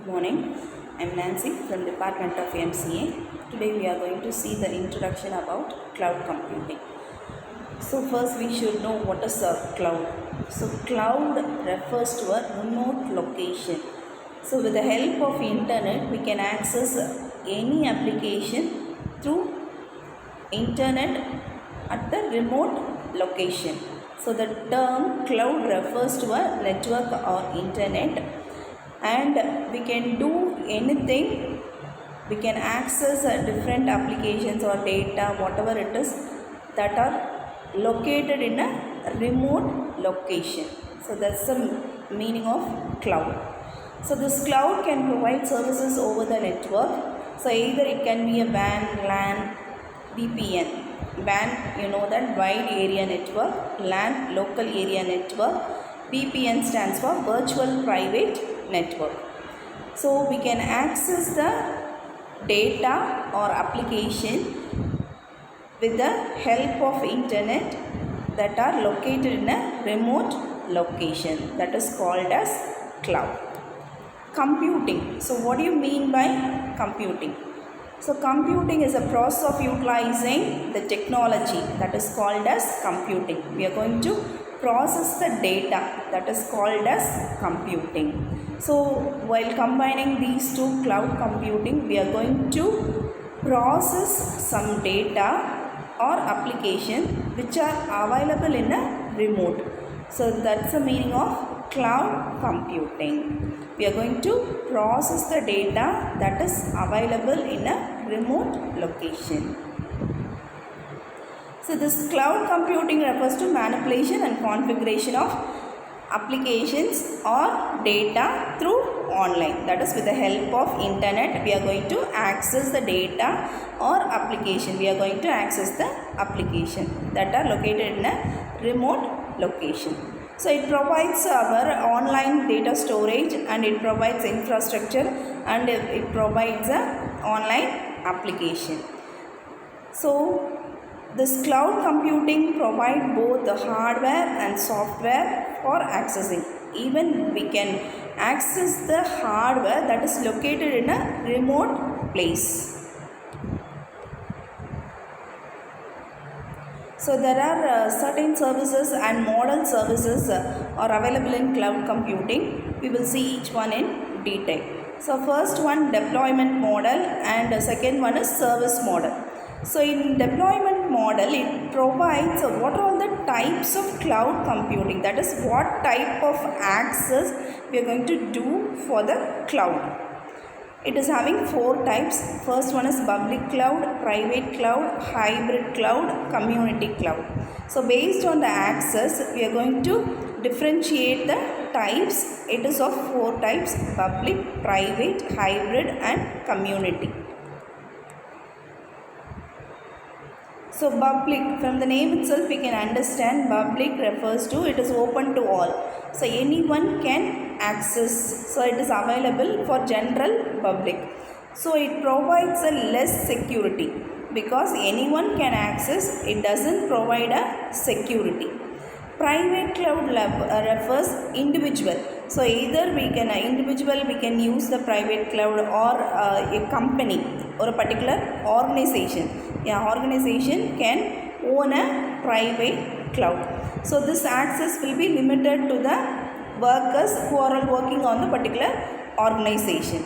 Good morning. I'm Nancy from Department of MCA. Today we are going to see the introduction about cloud computing. So first we should know what is a cloud. So cloud refers to a remote location. So with the help of internet we can access any application through internet at the remote location. So the term cloud refers to a network or internet, and we can do anything. We can access different applications or data, whatever it is, that are located in a remote location. So that's the meaning of cloud. So this cloud can provide services over the network. So either it can be a WAN, LAN, VPN. WAN, you know that, wide area network. LAN, local area network. VPN stands for virtual private network. So we can access the data or application with the help of internet that are located in a remote location. That is called as cloud. Computing. So what do you mean by computing? So computing is a process of utilizing the technology, that is called as computing. We are going to process the data, that is called as computing. So while combining these two, cloud computing, we are going to process some data or application which are available in a remote. So that's the meaning of cloud computing. We are going to process the data that is available in a remote location. So this cloud computing refers to manipulation and configuration of applications or data through online. That is, with the help of internet we are going to access the data or application. We are going to access the application that are located in a remote location. So it provides our online data storage, and it provides infrastructure, and it provides a online application. So this cloud computing provides both the hardware and software for accessing. Even we can access the hardware that is located in a remote place. So there are certain services and model services are available in cloud computing. We will see each one in detail. So first one, deployment model, and second one is service model. So in deployment model, it provides what are all the types of cloud computing, that is what type of access we are going to do for the cloud. It is having four types. First one is public cloud, private cloud, hybrid cloud, community cloud. So based on the access, we are going to differentiate the types. It is of four types: public, private, hybrid and community. So public, from the name itself we can understand, public refers to it is open to all. So anyone can access. So it is available for general public. So it provides a less security, because anyone can access, it doesn't provide a security. Private cloud refers individual. So either we can individual we can use the private cloud, or a company or a particular organization. Organization can own a private cloud. So this access will be limited to the workers who are working on the particular organization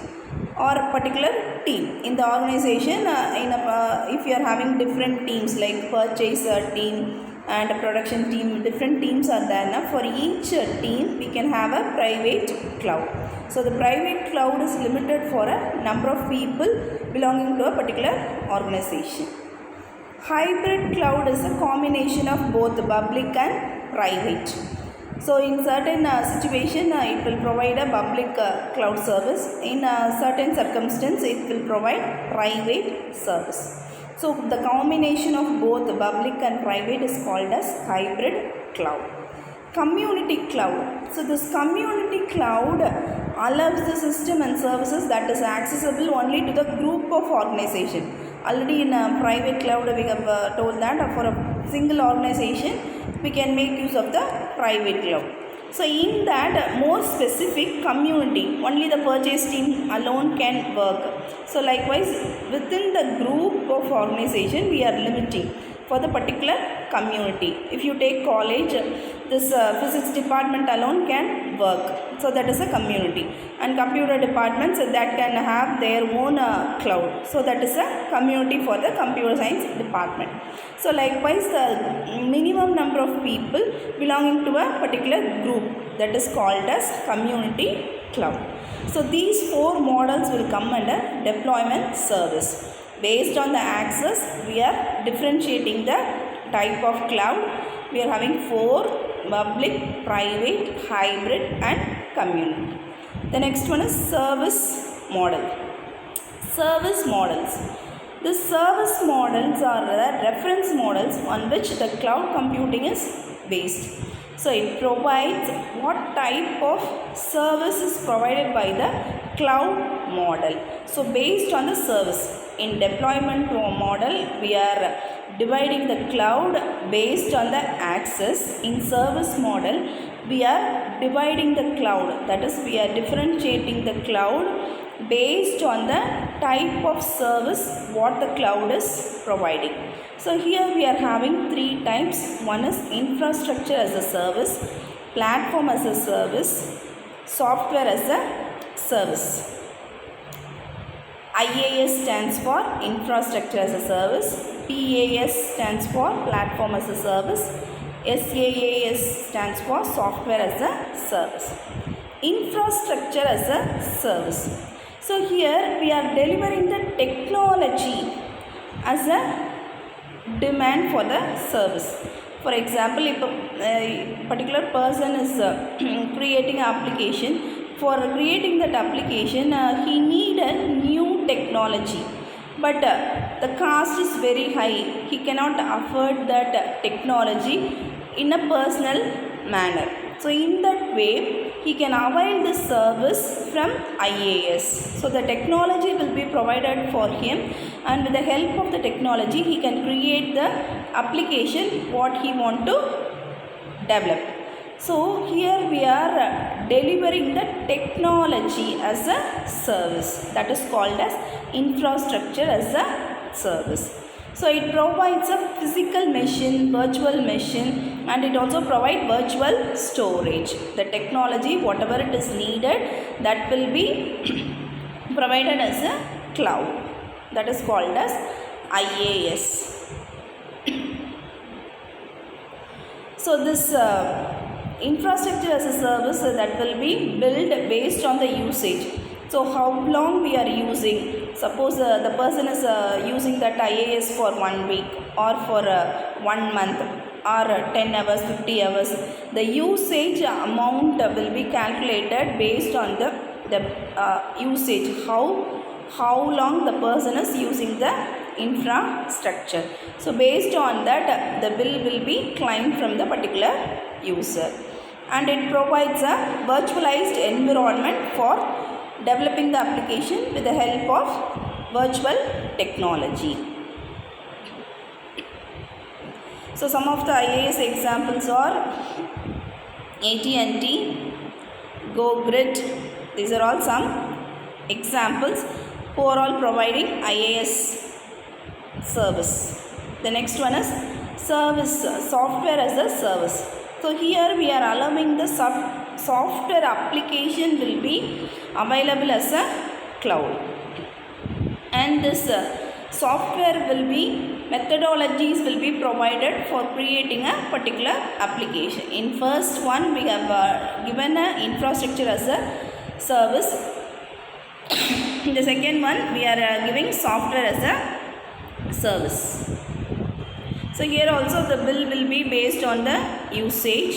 or a particular team. In the organization, if you are having different teams like purchaser team and a production team, different teams are there. Now for each team we can have a private cloud. So the private cloud is limited for a number of people belonging to a particular organization. Hybrid cloud is a combination of both public and private. So in certain situation it will provide a public cloud service. In certain circumstance it will provide private service. So the combination of both public and private is called as hybrid cloud. Community cloud. So this community cloud allows the system and services that is accessible only to the group of organization. Already in a private cloud we have told that for a single organization we can make use of the private cloud. So in that more specific community, only the purchase team alone can work. So likewise, within the group of organization, we are limiting for the particular community. If you take college, this physics department alone can work. So that is a community. And computer departments that can have their own cloud. So that is a community for the computer science department. So likewise, the minimum number of people belonging to a particular group, that is called as community cloud. So these four models will come under deployment service. Based on the access, we are differentiating the type of cloud. We are having four: public, private, hybrid and community. The next one is service model. Service models. The service models are the reference models on which the cloud computing is based. So it provides what type of service is provided by the cloud model. So based on the service, in deployment model, we are dividing the cloud based on the access. In service model, we are dividing the cloud, that is, we are differentiating the cloud based on the type of service what the cloud is providing. So here we are having three types. One is infrastructure as a service, platform as a service, software as a service. IaaS stands for infrastructure as a service, PaaS stands for platform as a service, SaaS stands for software as a service. Infrastructure as a service. So here we are delivering the technology as a demand for the service. For example, if a particular person is creating an application, for creating that application he need a new technology, but the cost is very high. He cannot afford that technology in a personal manner. So in that way, he can avail the service from IaaS. So the technology will be provided for him, and with the help of the technology, he can create the application what he want to develop. So here we are delivering the technology as a service, that is called as infrastructure as a service. So it provides a physical machine, virtual machine, and it also provides virtual storage. The technology, whatever it is needed, that will be provided as a cloud, that is called as IaaS. So this infrastructure as a service that will be built based on the usage. So how long we are using. Suppose the person is using that IaaS for 1 week or for 1 month or 10 hours, 50 hours. The usage amount will be calculated based on the usage. How long the person is using the infrastructure. So based on that, the bill will be claimed from the particular user. And it provides a virtualized environment for developing the application with the help of virtual technology. So some of the IaaS examples are AT&T, GoGrid. These are all some examples who are all providing IaaS service. The next one is service, software as a service. So here we are allowing the software application will be available as a cloud, and this software will be methodologies will be provided for creating a particular application. In first one we have given a infrastructure as a service. In the second one we are giving software as a service. So here also the bill will be based on the usage,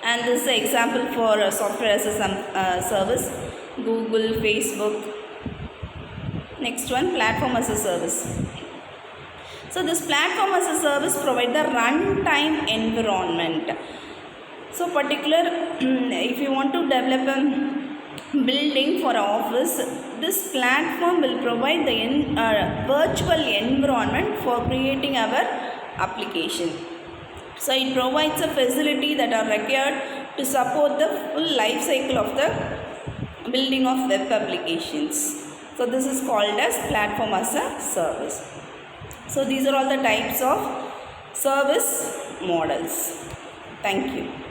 and this is an example for software as a service, Google, Facebook. Next one, platform as a service. So this platform as a service provides the runtime environment. So particular, if you want to develop a building for office, this platform will provide the virtual environment for creating our application. So it provides a facility that are required to support the full life cycle of the building of web applications. So this is called as platform as a service. So these are all the types of service models. Thank you.